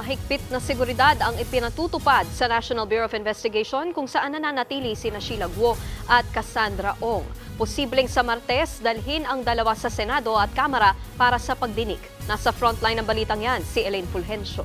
Mahigpit na seguridad ang ipinatutupad sa National Bureau of Investigation kung saan nananatili sina Sheila Guo at Cassandra Ong. Posibleng sa Martes dalhin ang dalawa sa Senado at Kamara para sa pagdinig. Nasa frontline ng balitang yan si Elaine Fulgencio.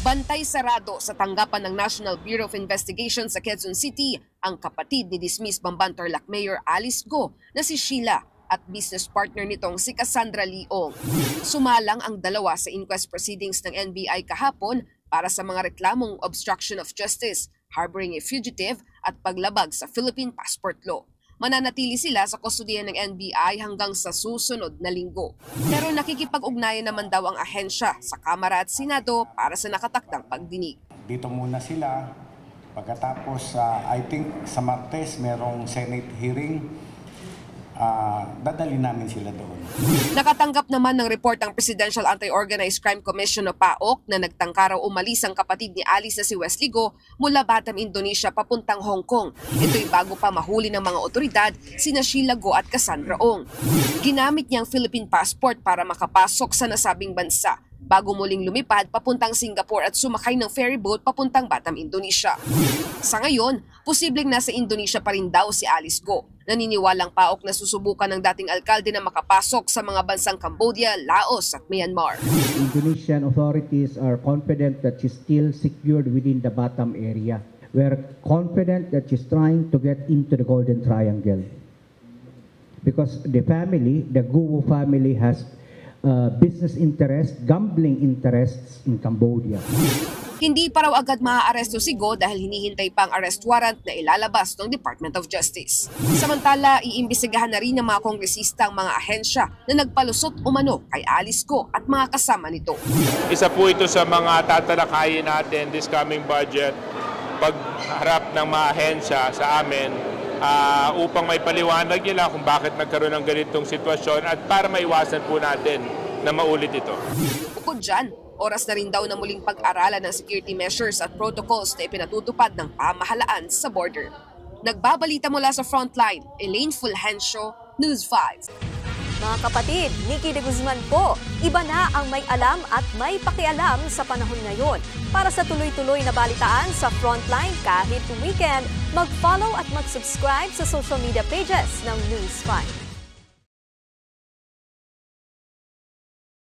Bantay sarado sa tanggapan ng National Bureau of Investigation sa Quezon City ang kapatid ni dismissed Bamban-Tarlac Mayor Alice Guo na si Sheila at business partner nitong si Cassandra Leong. Sumalang ang dalawa sa inquest proceedings ng NBI kahapon para sa mga reklamong obstruction of justice, harboring a fugitive at paglabag sa Philippine passport law. Mananatili sila sa kustudiyan ng NBI hanggang sa susunod na linggo. Pero nakikipag-ugnayan naman daw ang ahensya sa Kamara at Senado para sa nakatakdang pagdinig. Dito muna sila. Pagkatapos, I think sa Martes merong Senate hearing. Dadali namin sila doon. Nakatanggap naman ng report ang Presidential Anti-Organized Crime Commission o PAOK na nagtangka raw umalis ang kapatid ni Alice na si Wesley Guo mula Batam, Indonesia papuntang Hong Kong. Ito'y bago pa mahuli ng mga otoridad sina Sheila Guo at Cassandra Ong. Ginamit niya ang Philippine passport para makapasok sa nasabing bansa bago muling lumipad papuntang Singapore at sumakay ng ferry boat papuntang Batam, Indonesia. Sa ngayon, posibleng nasa Indonesia pa rin daw si Alice Guo. Naniniwalang PAOK na susubukan ng dating alkalde na makapasok sa mga bansang Cambodia, Laos at Myanmar. Indonesian authorities are confident that she's still secured within the Batam area. We're confident that she's trying to get into the Golden Triangle. Because the family, the Guo family has business interests, gambling interests in Cambodia. Hindi pa raw agad maaaresto si Guo dahil hinihintay pa ang arrest warrant na ilalabas ng Department of Justice. Samantala, iimbestigahan na rin ng mga kongresista ang mga ahensya na nagpalusot umano kay Alice Guo at mga kasama nito. Isa po ito sa mga tatalakayin natin this coming budget, pagharap ng mga ahensya sa amin upang may paliwanag nila kung bakit nagkaroon ng ganitong sitwasyon at para maiwasan po natin na maulit ito. Bukod dyan, oras na rin daw na muling pag-aralan ng security measures at protocols na ipinatutupad ng pamahalaan sa border. Nagbabalita mula sa Frontline, Elaine Fulgencio, News 5. Mga kapatid, Nikki de Guzman po. Iba na ang may alam at may pakialam sa panahon ngayon. Para sa tuloy-tuloy na balitaan sa Frontline kahit weekend, mag-follow at mag-subscribe sa social media pages ng News 5.